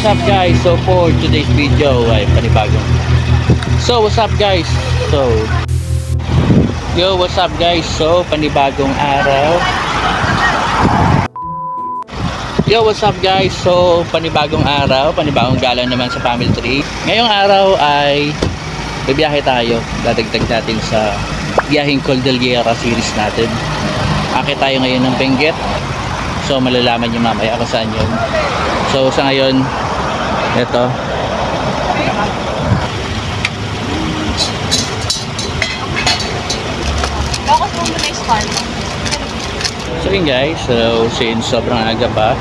up guys? So for today's video ay panibagong. So what's up guys? What's up guys? So panibagong araw. What's up guys? So panibagong araw, panibagong gala naman sa family tree. Ngayong araw ay bibiyahe tayo. Dadagdag natin sa biyaheng Cordillera series natin. Akit tayo ngayon ng Benguet. So malalaman nyo mamaya kung saan yun. So sa ngayon, ito. So yun guys, so since sobrang aga pa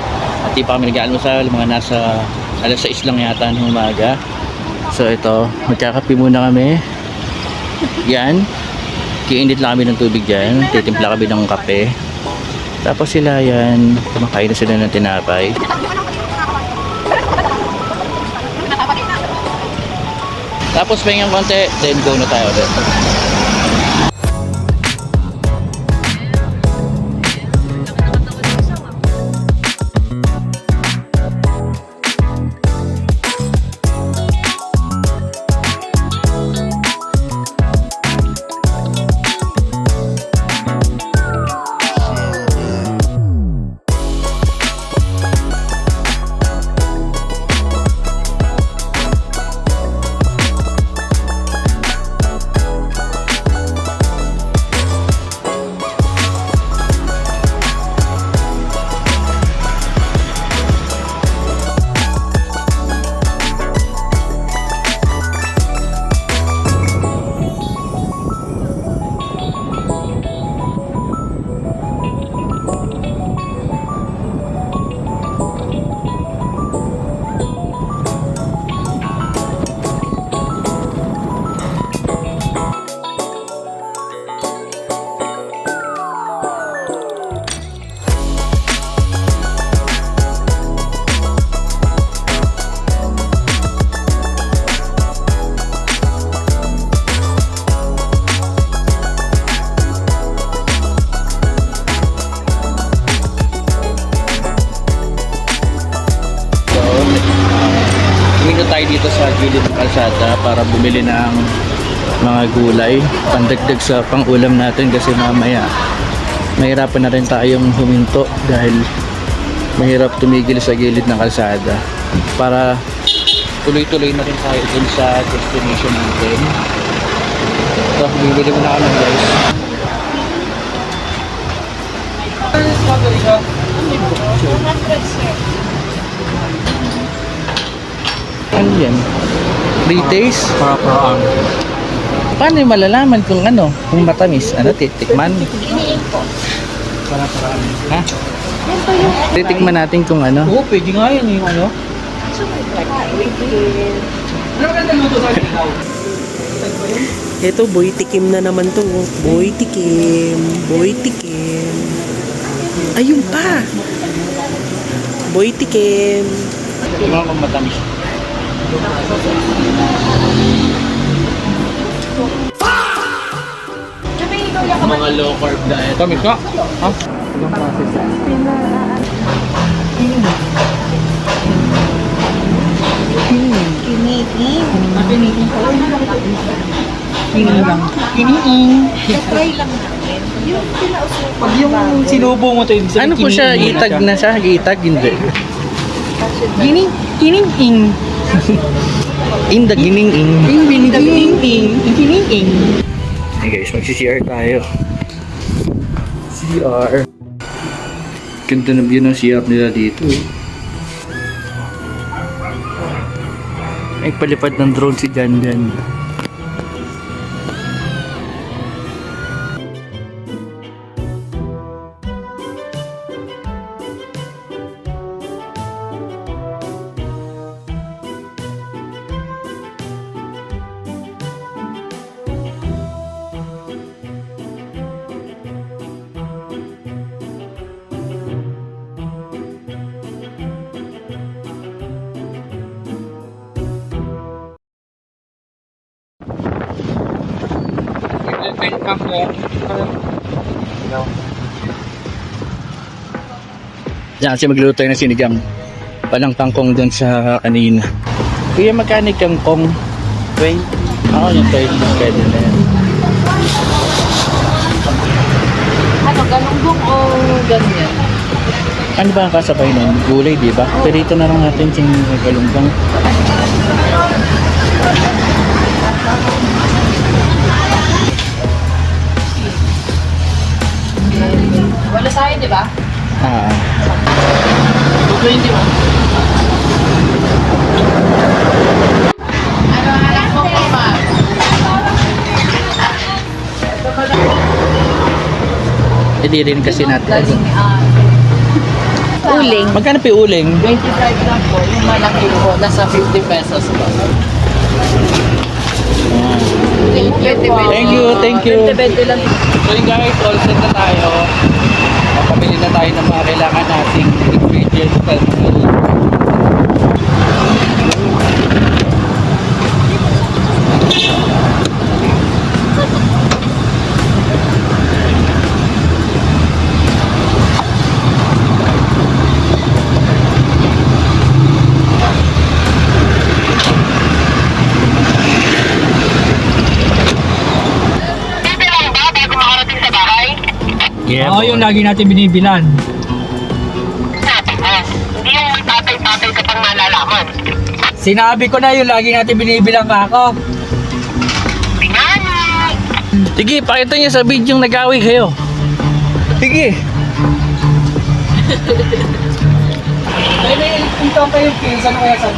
at di pa kami nag-almusal, mga nasa alas 6 lang yata ng umaga. So ito, magkakape muna kami. Yan, kiinit lang kami ng tubig dyan, titimpla kami ng kape. Tapos sila yan, kumakain na sila ng tinapay. Tapos pahingang konti, then go na tayo ulit. Tayo dito sa gilid ng kalsada para bumili ng mga gulay, pandagdag sa pang-ulam natin kasi mamaya mahirapan na rin tayong huminto dahil mahirap tumigil sa gilid ng kalsada para tuloy-tuloy na rin tayo dun sa destination natin. So, bibili muna kami guys. Ano yan? Pre-taste? Para-paraan. Paano yung malalaman kung ano? Kung matamis? Ano? Titikman? Para-paraan. Ha? Titikman natin kung ano? Oo, pwede nga yan yung ano. Ano maganda luto sa ikaw? Ito, boy tikim na naman to. Boy tikim. Boy tikim. Ayun pa. Boy tikim. Tingnan kung matamis. Mga low carb diet. Tamis ka? Ha? Try lang natin. Yung pinausupan. Pag yung sinubo mo ito, yung Ano po siya? Itag na siya? Itag? Hindi. Kining-ing. In the gining-ing. Kining-ing. Hey guys, magsi-CR tayo. CR. Ganda na view ng CR nila dito. Ay, palipad ng drone si Jan Jan. Welcome there. Diyan kasi magluluto tayo ng sinigang. Walang kangkong dun sa kanina. Kuya, magkano yung kangkong? 20. Ako yung 20. Pwede na yan. Ano, galunggong o ganyan? Ano ba ang kasabay nun? Gulay, di ba? Pero ito na lang natin yung galunggong. Wala tayo, di ba? Ah, 220 ba? Ano, alam mo po ba? hindi rin kasi natin. Galing, uling. Magkano pa yung uling? 25 lang po. Yung malaki po, nasa 50 pesos po. Thank you, thank you. 20 lang. So yun guys, all set na tayo. Napabili na tayo ng mga kailangan nating ingredients. Yeah, Oo, yung lagi natin binibilan. Hindi yung tatay-tatay ka pang nalalaman. Sinabi ko na yung lagi natin binibilang ka ako. Pinani! Sige, pakita niyo sa video yung nag-away kayo. Sige. Ay, may ito kayo, pinsan ko kaya sa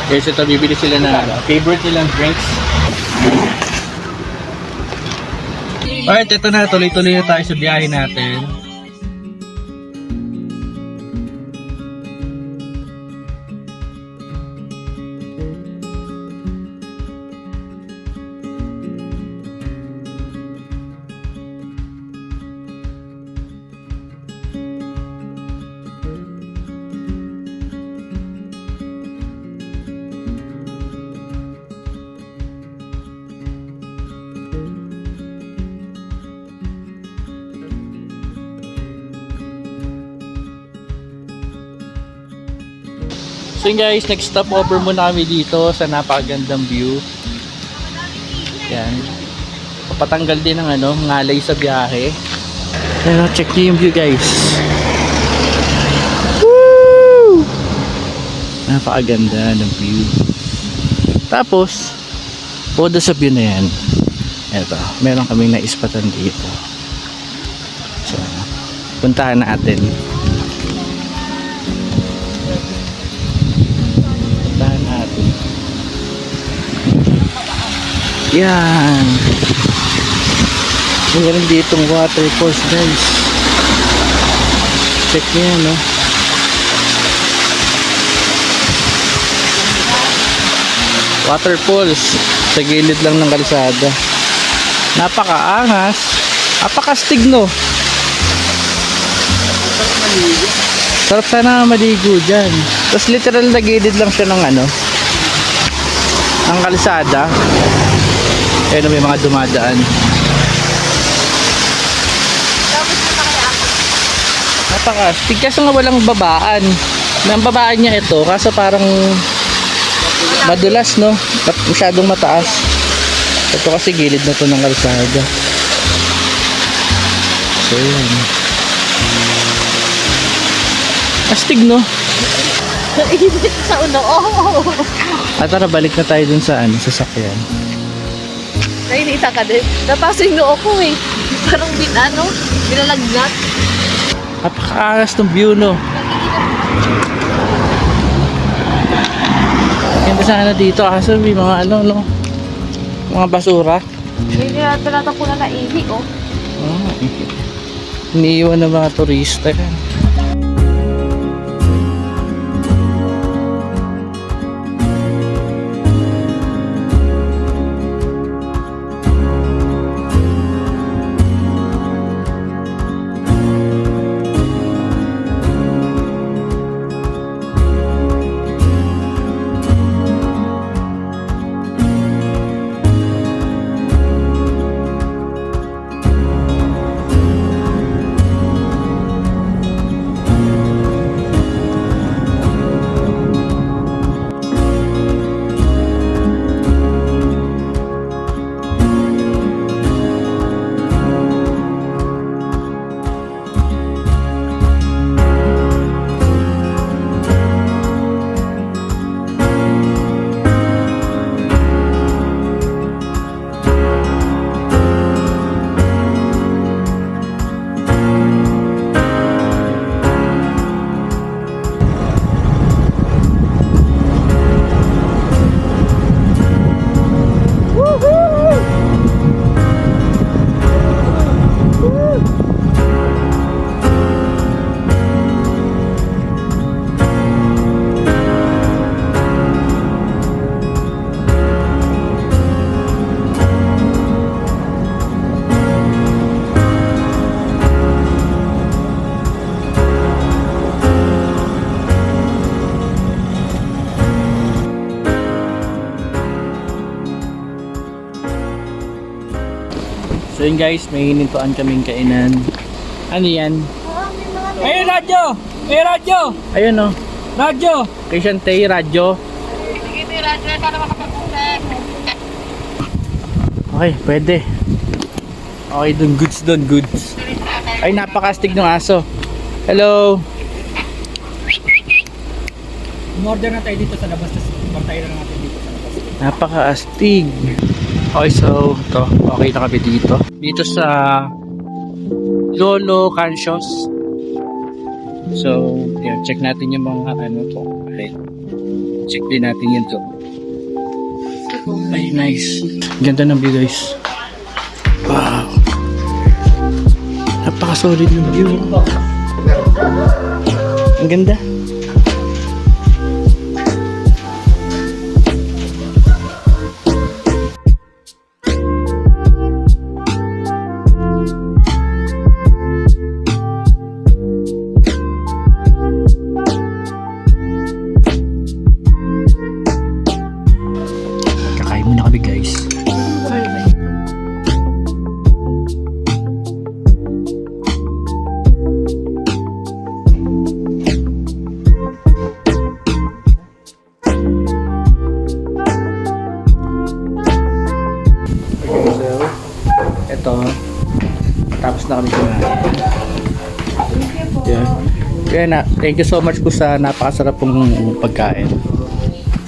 Guys, ito bibili sila na favorite nilang drinks. Alright, ito na. Tuloy-tuloy na tayo sa biyahe natin. So yun guys, next stop over muna kami dito sa napakagandang view. Yan. Papatanggal din ng ngalay sa biyahe. Pero check nyo yung view guys. Woo! Napakaganda ng view. Tapos, podo sa view na yan. Eto, meron kaming naispatan dito. So, puntahan natin. Yan. Meron ditong waterfalls guys. Check nyo yan, no? Waterfalls sa gilid lang ng kalsada. Napakaangas. Napakastig, no? Sarap sana maligo dyan. Tapos literal na gilid lang siya ng ng kalsada. Ayun, may mga dumadaan. Napakastig. Kaso nga walang babaan. Ang babaan niya ito, kaso parang madulas, no? Masyadong mataas. Ito kasi gilid na to ng kalsada. So, yun. Astig, no? Init sa ulo. Oh. At tara, balik na tayo dun sa sasakyan. Nainita ka din. Napaso yung noo ko eh. Parang binalagnat. Napakaangas ng view, no? Ganda sana dito kaso may mga mga basura. Hindi na tinatapunan na ihi, oh. Iniiwan ng mga turista yan. So yun guys, may hinintuan kaming kainan. Ano yan? Ay, radyo! Ay, radyo! Ayun o. Radyo! Kay Shantay, radyo. Okay, pwede. Okay, dun goods. Ay, napakastig ng aso. Hello. In-order na tayo dito sa labas. Tapos bantayan na natin dito sa labas. Napakaastig. Okay, so ito, okay na kami dito. Dito sa Lolo Cansios. So, yan, check natin yung mga ano to. Okay. Check din natin yun to. Ay, nice. Ganda ng view, guys. Wow. Napaka-solid ng view. Ang ganda. Kakain muna kami, guys. Ito, tapos na kami kumain. Yeah. Kaya na, thank you so much po sa napakasarap pong pagkain.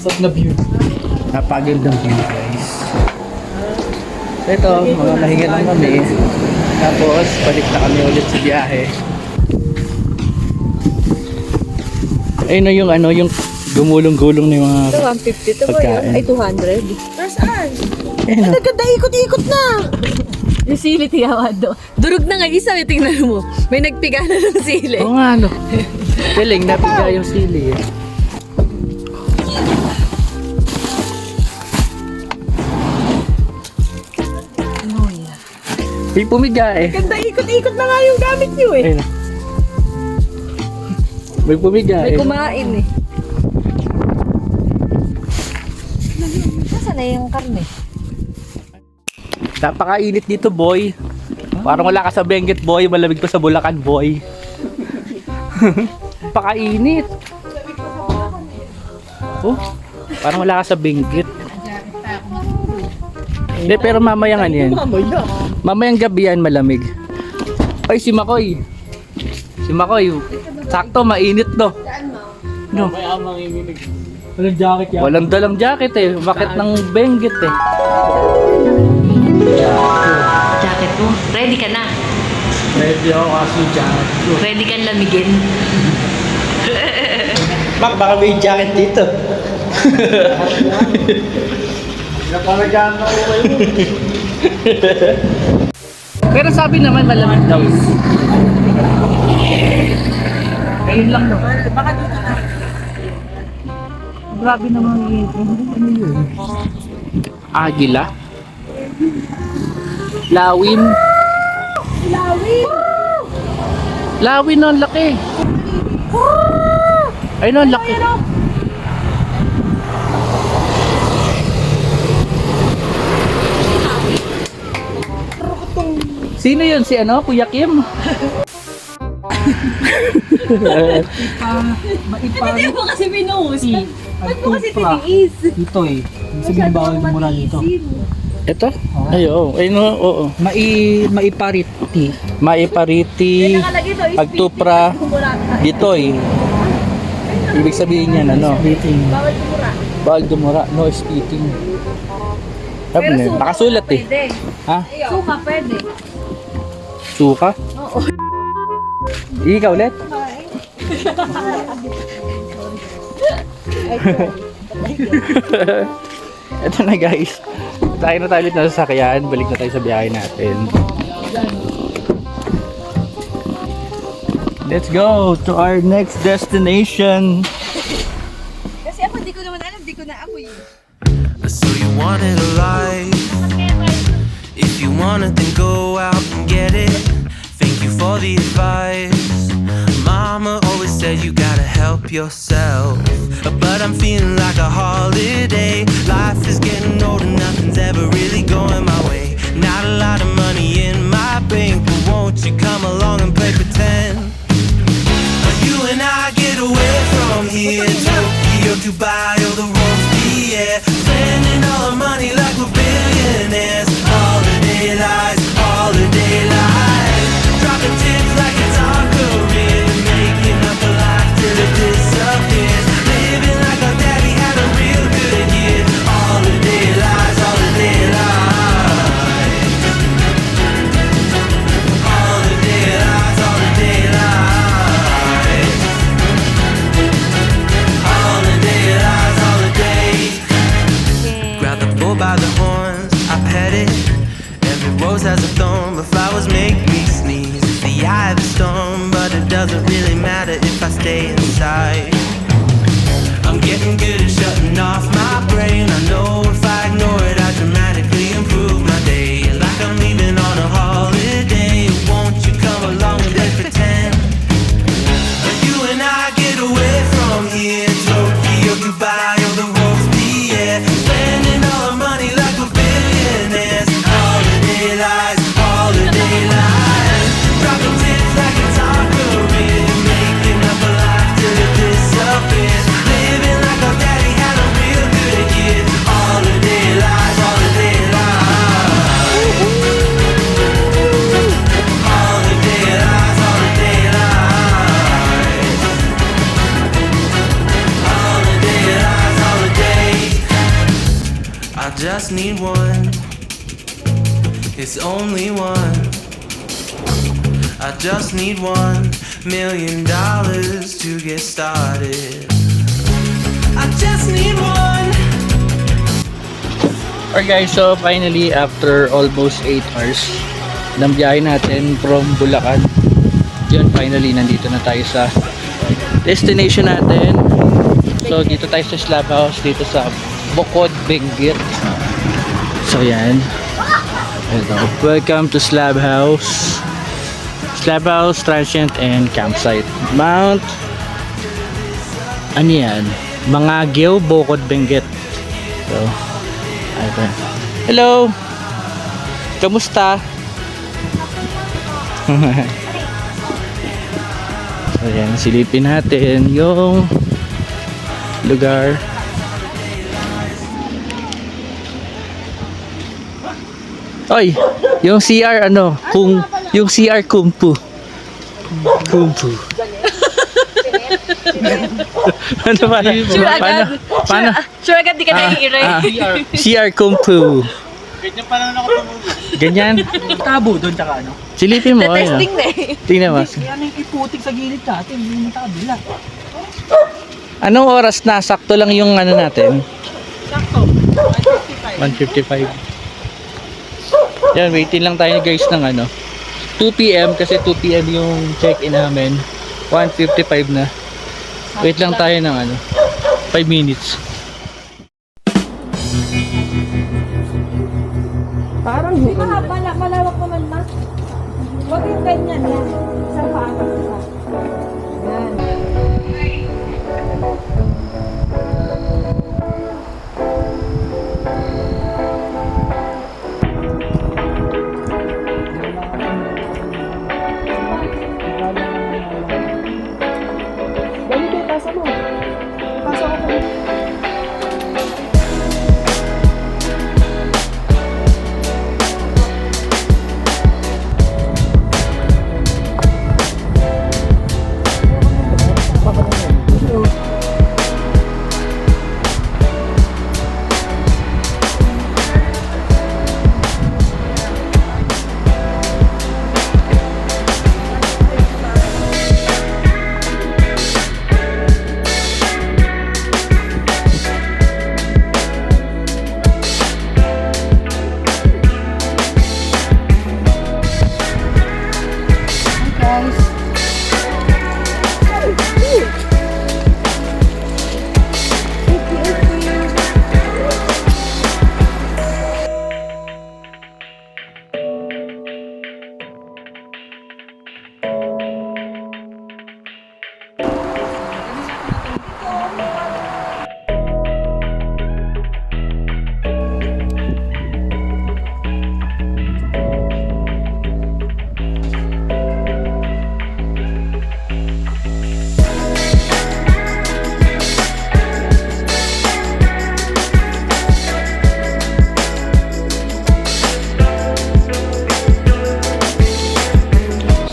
Sarap na view. Napagandang view, guys. So ito, mga nahinga lang kami. Tapos, balik na kami ulit sa biyahe. Ayun na yung ano, yung gumulong-gulong ng mga Ito, 150 to ba pagkain. yun? Ay, 200. Pero saan? Ayun na. Ganda, ikot-ikot na! Yung sili tiyawado. Durog na nga isa, may tingnan mo. May nagpiga na ng sili. Oo nga, ano. Galing, napiga yung sili. Eh. May pumiga eh. Ganda, ikot-ikot na nga yung gamit nyo eh. Ayun na. May pumiga May eh. kumain eh. Nasaan na yung karne? Napakainit dito, boy. Parang wala ka sa Benguet, boy. Malamig pa sa Bulacan, boy. Napakainit. Oh, parang wala ka sa Benguet. Hindi, pero mamayang ano yan. Mamayang gabi yan, malamig. Ay, si Makoy. Si Makoy. Sakto, mainit to. No. Walang jacket yan. Walang dalang jacket eh. Bakit ng Benguet eh. Jacket mo. Ready ka na. Ready ako kasi jacket. Ready ka lamigin. Baka may jacket dito. Napalagaan ako kayo. Pero sabi naman malamig daw. Ayun lang daw. Baka dito na. Grabe naman yun. Ano yun? Agila? Lawin? Lawin! Lawin ang laki. Ayun ang laki. Sino yun? Si ano? Kuya Kim? Hindi mo kasi binuhos. Ba't mo kasi Tupra. tiniis? Dito eh. Sabihin bawal mura dito. Ito? Ay, oo. Ay, no, oo. Maipariti. Maipariti, pagtupra, ditoy. Ibig sabihin yan, ano? Bawal dumura. No spitting. Sabi na, nakasulat eh. Pwede. Ha? Suka, pwede. Suka? Oo. Ikaw ulit? Ito na guys. Tayo na tayo ulit na sasakyan. Balik na tayo sa biyahe natin. Let's go to our next destination. Kasi ako di ko naman alam, di ko naamoy. So you wanted a life. If you want it, then go out and get it. Thank you for the advice. Mama always said you gotta help yourself. But I'm feeling like a holiday. Life is getting old and nothing's ever really going my way. Not a lot of money in bull by the horns. I pet it. Every rose has a thorn, but flowers make me sneeze. It's the eye of the storm, but it doesn't really matter if I stay inside. I'm getting good at shutting off my brain. I know if I ignore it, I dramatically improve my day. Like I'm leaving on a holiday. Won't you come along and let's pretend? You and I get away from here. Tokyo, Dubai, or the roads, yeah. Spending all our money like we're billionaires. Holiday lies, holiday lies. Dropping tips like a taco bill. Making up a life till it disappears. Living like our daddy had a real good kid. Holiday lies, holiday lies. Holiday lies, holiday lies. Holiday lies, holiday. I just need one. It's only one. I just need $1 million to get started. I just need one. Alright guys, so finally after almost 8 hours ng biyahe natin from Bulacan, yun, finally nandito na tayo sa destination natin. So dito tayo sa Slab House, dito sa Bukod, Benguet. So yan. Ito. Welcome to Slab House. Slab House, Transient and Campsite. Mount ano yan? Mangagyo, Bukod, Benguet. So ito. Hello! Kamusta? So yan, silipin natin yung lugar. Oy, yung CR ano, kung yung CR kumpu. Kumpu. Ano ba? Sure agad. Paano? Sure agad di ka nai-erase. CR kumpu. Ganyan pa naman ako tumulo. Ganyan. Tabo doon tsaka ano. Silipin mo. Ayun. Testing na eh. Tingnan mo. Kaya yung iputik sa gilid natin, hindi sa kabila. Anong oras na? Sakto lang yung ano natin. Sakto. 1:55. Yan, waiting lang tayo guys ng ano 2 PM kasi 2 PM yung check-in namin. 1:55 na. Wait lang tayo ng ano 5 minutes. Parang di ba malawak naman ma? Huwag yung ganyan yan. Isang paangat isa. Yan. Ganito, pasa mo. Pasa ko kayo.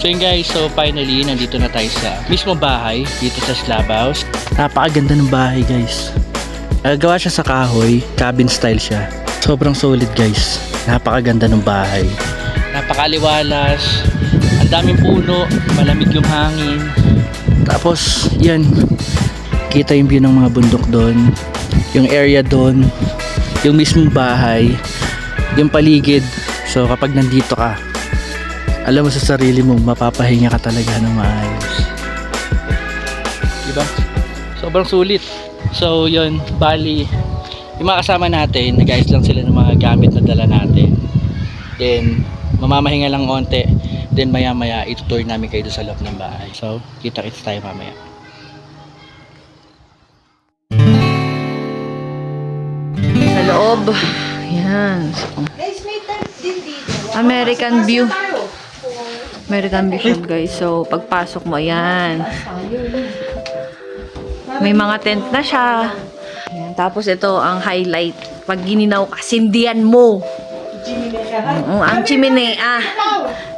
So yun guys, so finally nandito na tayo sa mismo bahay dito sa Slab House. Napakaganda ng bahay guys. Gawa siya sa kahoy, cabin style siya. Sobrang solid guys. Napakaganda ng bahay. Napakaliwalas. Ang daming puno, malamig yung hangin. Tapos yan, kita yung view ng mga bundok doon. Yung area doon. yung mismong bahay, yung paligid. So kapag nandito ka, alam mo sa sarili mo, mapapahinga ka talaga ng maayos. Diba? Sobrang sulit. So yun, bali, yung mga kasama natin, nag-ayos lang sila ng mga gamit na dala natin. Then, mamamahinga lang konti. Then maya maya, itutour namin kayo doon sa loob ng bahay. So, kita-kits tayo mamaya. Sa loob. Yan. So, American view. American view siya, guys. So, pagpasok mo, yan. May mga tent na siya. Yan. Tapos ito ang highlight. Pag gininaw ka, sindihan mo. Ang chimenea.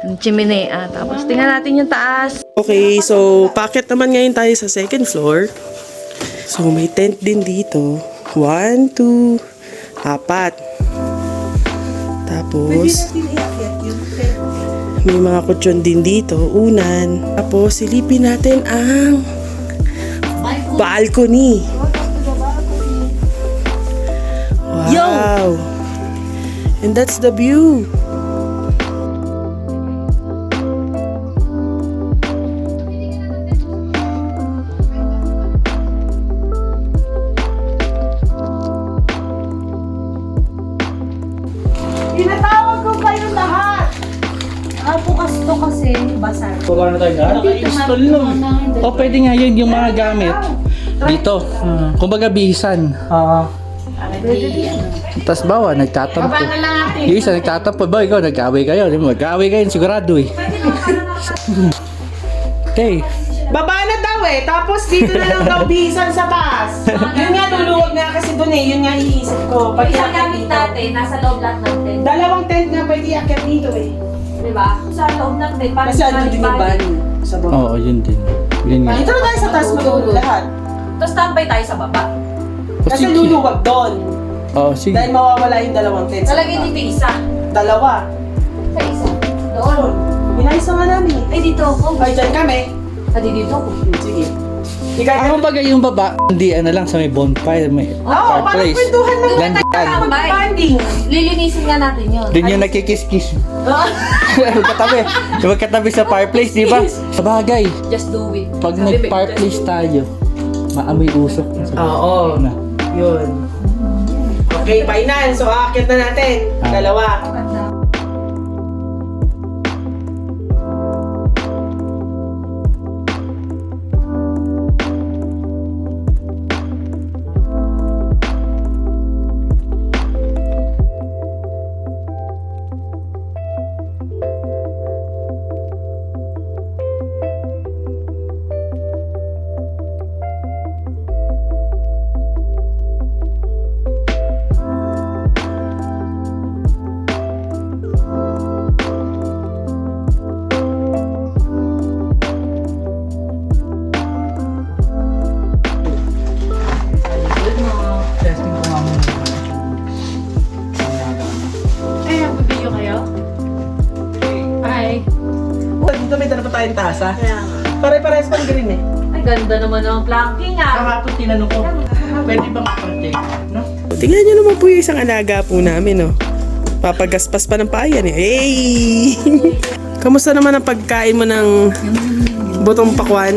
Ang chimenea. Tapos tingnan natin yung taas. Okay, so packet naman ngayon tayo sa second floor. So may tent din dito. 1, 2, 4. Tapos may mga kutsyon din dito, unan. Tapos silipin natin ang balcony. Wow! And that's the view. Tinatawag ko kayo lahat. Bukas to kasi basar. Baba na tayo na. Install nun. O pwede nga yun, yung mga gamit. Dito. Kumbaga bihisan. Tapos bawa, nagtatampo. Yung isa nagtatampo. Ba, ikaw nag-away kayo. Mag-away kayo, sigurado eh. Okay. Baba na daw eh, tapos dito na lang daw bihisan sa taas. Yun nga, luluwag nga kasi dun eh, yun nga iisip ko. Pag Isang iakyat gamit dito. natin, nasa loob lahat ng tent. Dalawang tent nga pwede iakyat dito eh. Diba? Sa loob ng tent. Kasi ano din yung banyo sa baba. Oo, yun din. Yun nga. Dito na tayo sa taas matulog lahat. Tapos tambay tayo sa baba. Kasi luluwag doon. Oo, sige. Dahil mawawala yung dalawang tent. Talagay dito isa. Dalawa. Sa isa. Doon. Inayos na nga namin eh. Ay, dito ako. Ay, dyan kami. Pati dito ako. Sige. Ang kumbaga yung baba, hindi ano lang sa may bonfire, may Oo, parang fireplace. kwentuhan lang Landian. Tambay. Banding. Lilinisin nga natin yun. Doon yung nakikis-kiss. Magkatabi. Magkatabi sa fireplace, di ba? Sa bagay. Just do it. Pag nag-fireplace tayo, maamoy usok. Oo. Na. Yun. Okay, finance. So, aakyat na natin. Dalawa. Testing ko nga muna. Ay, mag-video kayo? Hi. Oh, dito may dala pa tayong tasa. Pare-parehas pang green eh. Ay, ganda naman ng planking ah. Kahapon tinanong ko, pwede bang project? No? Tingnan nyo naman po yung isang alaga po namin, oh. Papagaspas pa ng payan, eh. Hey! Kamusta naman ang pagkain mo ng butong pakwan?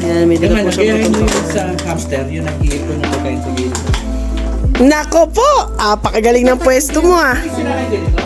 Ayan, may dala po siya Gayahin butong mo pakwan. yun sa hamster, yun ang iipon ng pagkain sa gilid. Nako po! Apakagaling ng pwesto mo, ah. Sinakain din ito?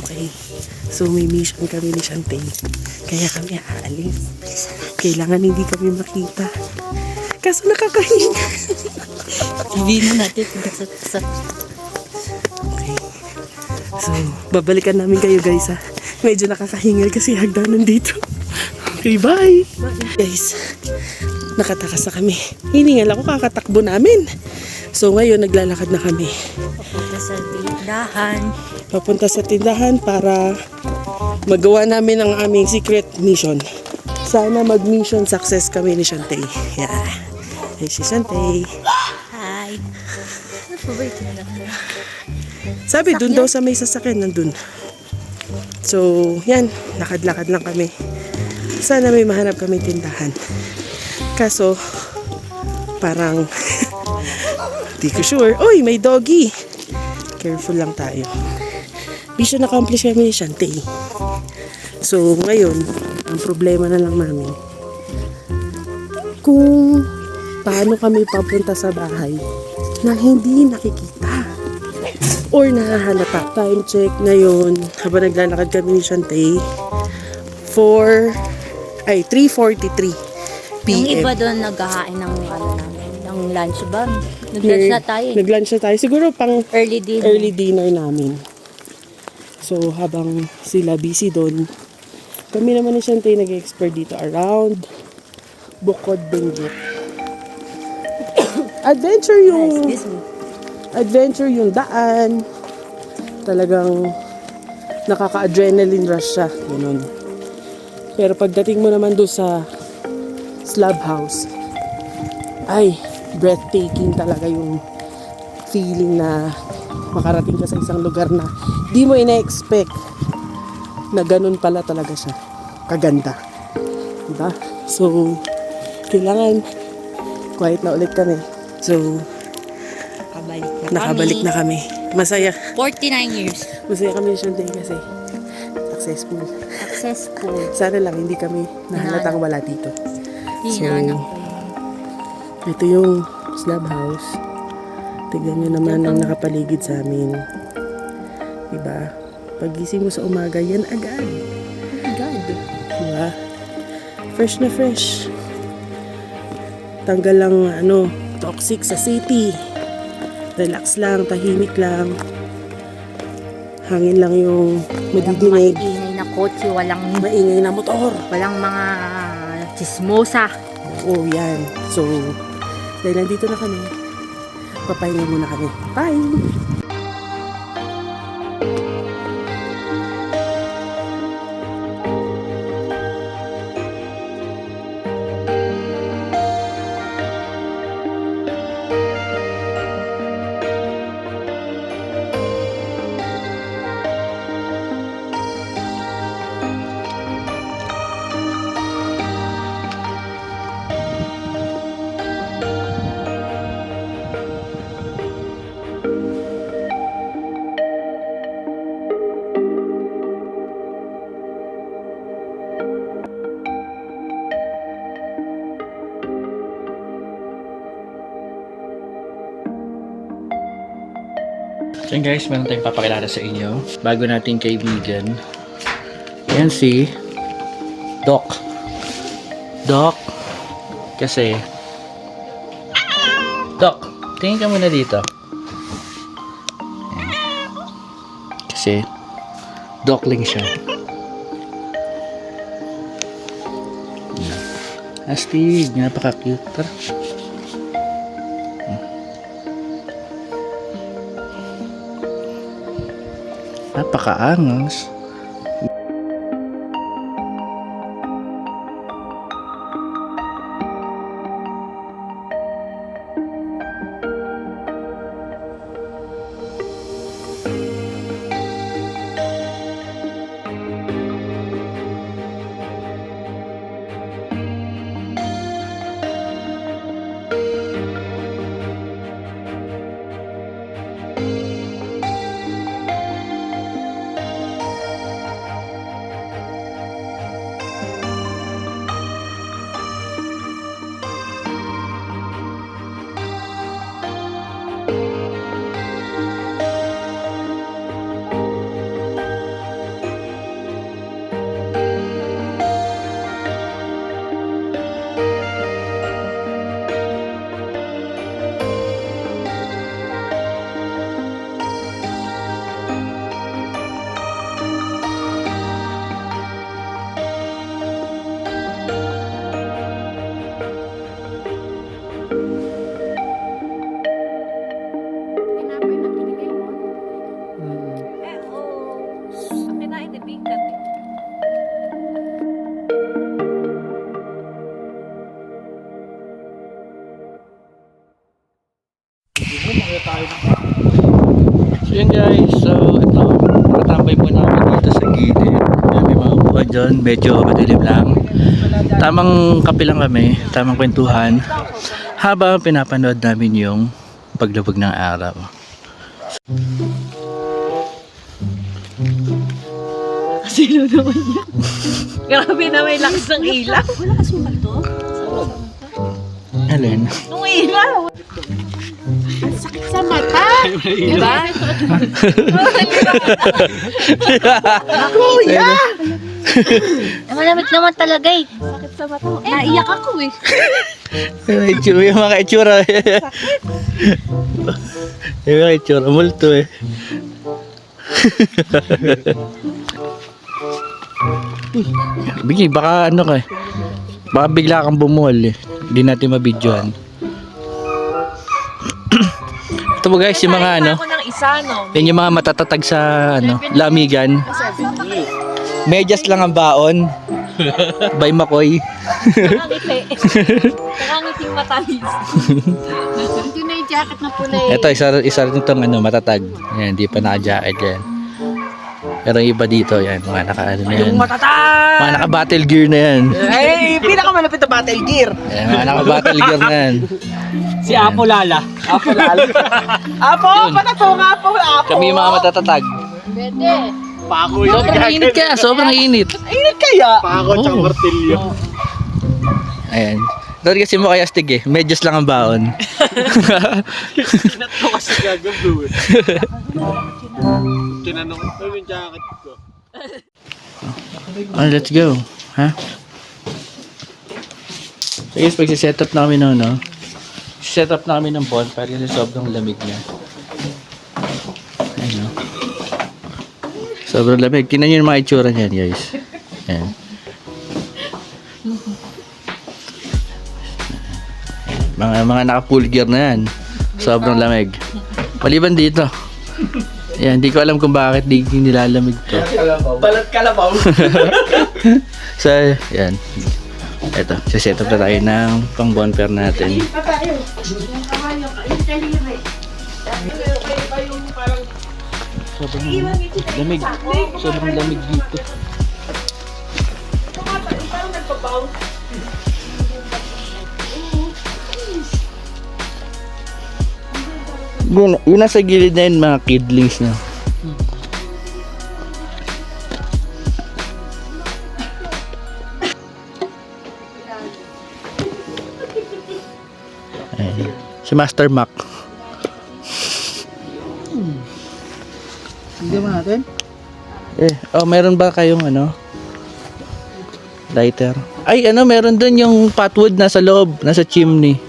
Okay. So, may mission kami ni Shantay. Kaya kami aalis. Kailangan hindi kami makita. Kaso nakakahinga. Sabihin mo natin sa Okay. So, babalikan namin kayo guys ha. Medyo nakakahingal kasi hagdanan dito. Okay, bye! Guys, nakatakas na kami. Hiningal ako kakatakbo namin. So, ngayon naglalakad na kami. papunta sa tindahan. Papunta sa tindahan para magawa namin ang aming secret mission. Sana mag-mission success kami ni Shantay. Yeah. Hey, si Shantay. Hi. Ano po ba ito? Sabi, dun daw sa may sasakyan, nandun. So, yan. Lakad-lakad lang kami. Sana may mahanap kami tindahan. Kaso, parang, di ko sure. Uy, may doggy. Careful lang tayo. Mission accomplished kami ni Shantay. So, ngayon, ang problema na lang namin, kung paano kami papunta sa bahay na hindi nakikita or nahahalata. Time check ngayon, habang naglalakad kami ni Shantay, 3:43 Yung p.m. iba doon naghahain ng ng lunch ba? Nag-lunch na tayo. Nag-lunch na tayo. Siguro pang Early dinner. early dinner namin. So, habang sila busy doon, kami naman ni Shantay nag-explore dito around Bukod Benguet. Adventure yung Excuse me. adventure yung daan. Talagang nakaka-adrenaline rush siya. Ganun. Pero pagdating mo naman doon sa slab house, ay, breathtaking talaga yung feeling na makarating ka sa isang lugar na di mo ina-expect na ganun pala talaga siya kaganda, diba? So, kailangan quiet na ulit kami. So, nakabalik na kami. Masaya 49 years. kami ni Shantay kasi successful. Successful. Sana lang hindi kami nahalatang wala dito. Hinahanap ko yun. Ito yung slab house. Tignan nyo naman ang nakapaligid sa amin. Diba? Pagising mo sa umaga, yan agad. Agad. Diba? Fresh na fresh. Tanggal lang, toxic sa city. Relax lang, tahimik lang. Hangin lang yung madidinig. Ingay na kotse, walang Maingay na motor. mga chismosa. Oo, yan. So, dahil nandito na kami, papahinga muna kami. Bye! So yun guys, meron tayong papakilala sa inyo. Bago nating kaibigan. Yan si Doc. Doc. Kasi Doc, tingin ka muna dito. Kasi Docling siya. Astig, napaka-cute. Tara. Napakaangas. So yun guys, so ito, nakatambay po namin dito sa gilid. Ayan, may mga upuan dyan, medyo madilim lang. Tamang kape lang kami, tamang kwentuhan. Habang pinapanood namin yung paglubog ng araw. Sino naman yan? Grabe na may lakas ng ilaw. Alin? Nung ilaw. Diba? Kuya! Malamit naman talaga eh. Sakit sa mata. Naiyak ako eh. Yung mga itsura. Yung mga itsura, multo eh. Bigay, baka ano ka eh. Baka bigla kang bumuhol eh. Hindi natin mabidyohan. Ito po guys, yung mga ano. Ako ng isa, no? Yan yung mga matatatag sa ano, lamigan. Medyas lang ang baon. By Makoy. Nakangiti. Nakangiting matamis. Hindi na yung jacket na pula eh. Ito, isa rin itong ano, matatag. Yan, hindi pa naka-jacket yan. Pero yung iba dito, yan, mga naka-ano na yan. Matatag! Mga naka-battle gear na yan. Ay, pinakamalapit na battle gear. Yan, mga naka-battle gear na yan. Si Apo Lala. Apo Lala. Apo, patatong Apo, Apo. Kami yung mga matatatag. Pwede. Sobrang init kaya, sobrang init. Init kaya. Ayan. Doon kasi mo kaya astig eh. Medyas lang ang baon. Kinat ko kasi gagawin. Tinanong ko yung jacket ko. Oh, let's go. Ha? So guys, pag-set up na kami ng no? Set up na kami ng bonfire kasi sobrang lamig niya. Ayun, no? Sobrang lamig. Tingnan nyo yung mga itsura niyan, guys. Ayan. Mga naka-full gear na yan. Sobrang lamig. Maliban dito. Yan, hindi ko alam kung bakit di nilalamig to. Balat kalabaw. So, yan. Ito, set up na tayo ng pang bonfire natin. Sobrang lamig. Sobrang lamig dito. Yun nasa gilid na yun, mga kidlings na. Ayan. Si Master Mac. Hindi mo natin? Meron ba kayong ano? Lighter? Ay, meron doon yung potwood nasa loob, nasa chimney.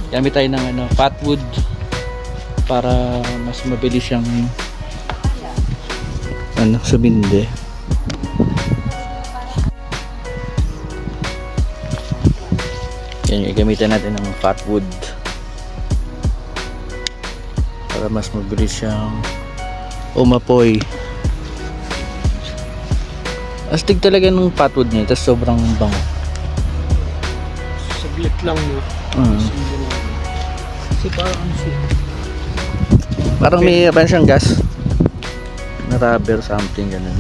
Gamit tayo ng potwood para mas mabilis siyang sumindi. Yan, gamitan natin ng potwood para mas mabilis siyang umapoy. Astig talaga ng potwood niya, tapos sobrang bango. Saglit lang mo. Kasi parang Parang may siyang gas na rubber something ganun.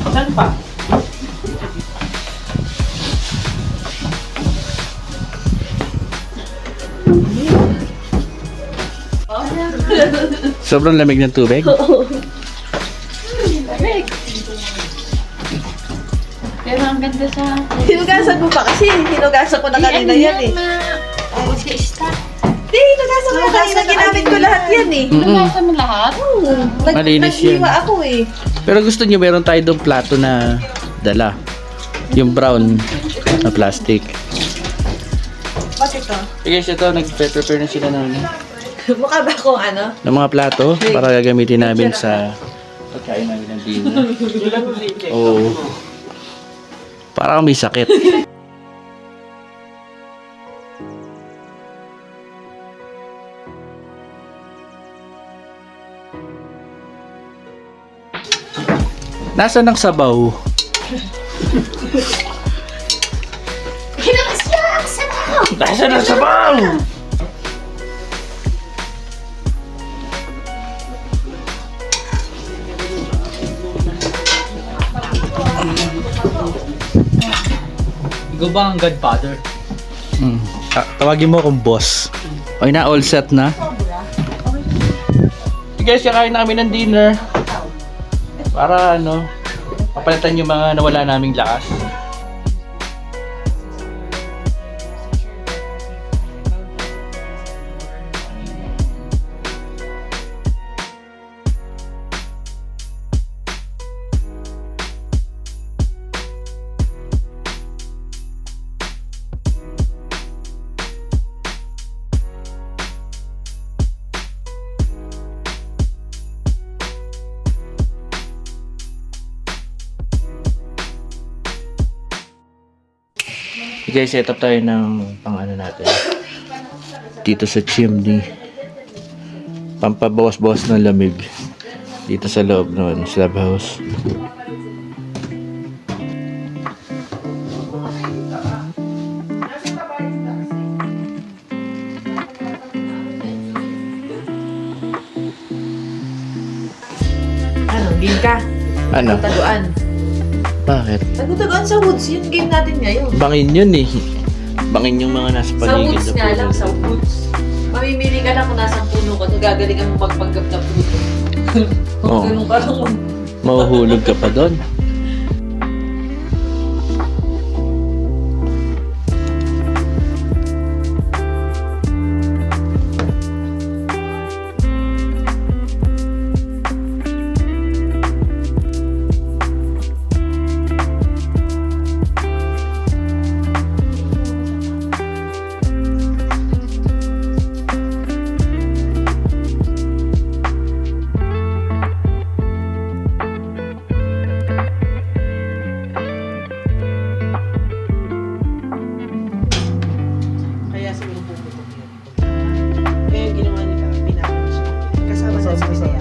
Saan pa? Sobrang lamig ng tubig. Pero ang ganda sa... Hinugasan mo pa kasi. Hinugasan ko na kanina yan eh. Ay, si-start. Hindi, hinugasan ko na kanina. Ginamit ko lahat yan eh. Nagasa mo lahat? Malinis yan. Naghiwa ako eh. Pero gusto niyo meron tayo doong plato na dala. Yung brown na plastic. Bakit ito? Okay guys, ito nag-prepare na sila ng Mukha ba akong ano? ng mga plato para gagamitin namin sa pagkain namin ng dinner. Oo. Parang may sakit. Nasaan ang sabaw? Nasaan ang sabaw? Ikaw ba ang godfather? Tawagin mo akong boss. Okay na, all set na. Okay guys, kakain namin ng dinner. Para ano, papalitan yung mga nawala naming lakas. Okay, set up tayo ng pang ano natin. Dito sa chimney. Pampabawas-bawas ng lamig. Dito sa loob ng slab house. Ano, game ka? Ano? Taguan. Bakit? Taguan sa woods, yung game natin ngayon. Bangin yun eh. Bangin yung mga nasa Sa paligid woods na nga lang, puno. sa woods. Mamimili ka lang kung nasang puno ka, nagagalingan mo magpanggap na puno. Oo. Ganun ka lang. Mahuhulog ka pa doon. Kaya siguro puputok yun. Kaya yung ginawa nila, pinapin siya. Kasama sa Bisaya.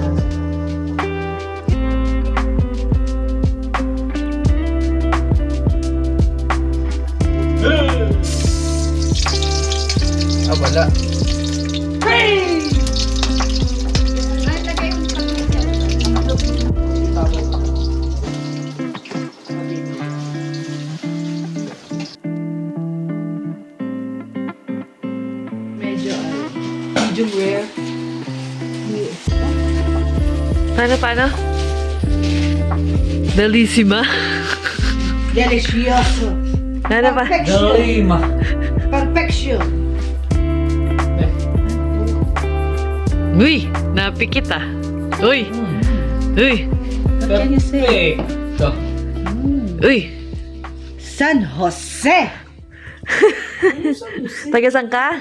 Ah, wala. Medyo, medium rare. Paano? Bellissima? Delicioso. Ano pa? Perfection. Uy! Napikit ah. Uy! Uy! Perfecto. Uy! San Jose. Taga saan ka?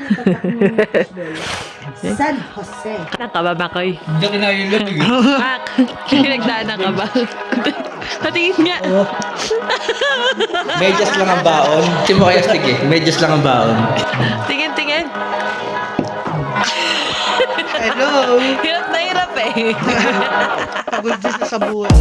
San Jose. Nakababakoy. Diyan ka na yung lamig. Ak! Pinagdaanan ka ba? Patingin nga. Medyas lang ang baon. Hindi mo kaya sige. Medyas lang ang baon. Tingin. Hello. Hirap na hirap eh. Pagod dyan sa buwan.